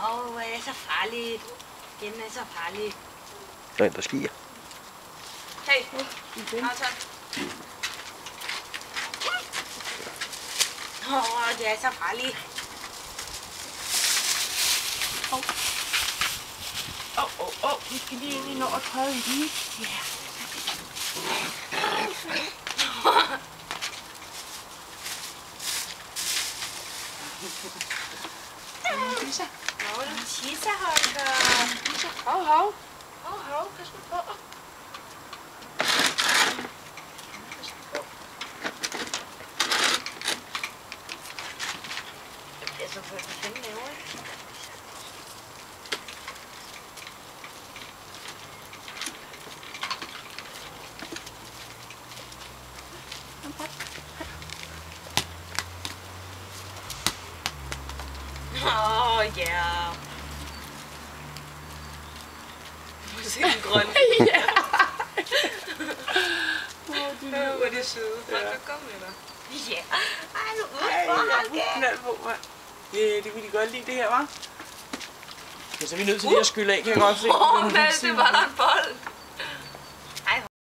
Hvor er så farlig. Den er så farlig. Der er en, der skier. Hey, Arthur. Det er så farligt. Vi skal lige nå at træde i den. Ja. Lisa. Du tisser, Holger. Lisa. Hov. Pas nu på. Det bliver så for fanden laver, ikke? Ja. Se den grønne. Ja. Hvor er det søde. Holger, kom med dig. Ja. Ej, nu knald på, mand. Det ville de godt lide, det her, hva'? Ja, så er vi nødt til lige at skylle af, kan jeg godt se. Nej, det var der en bold.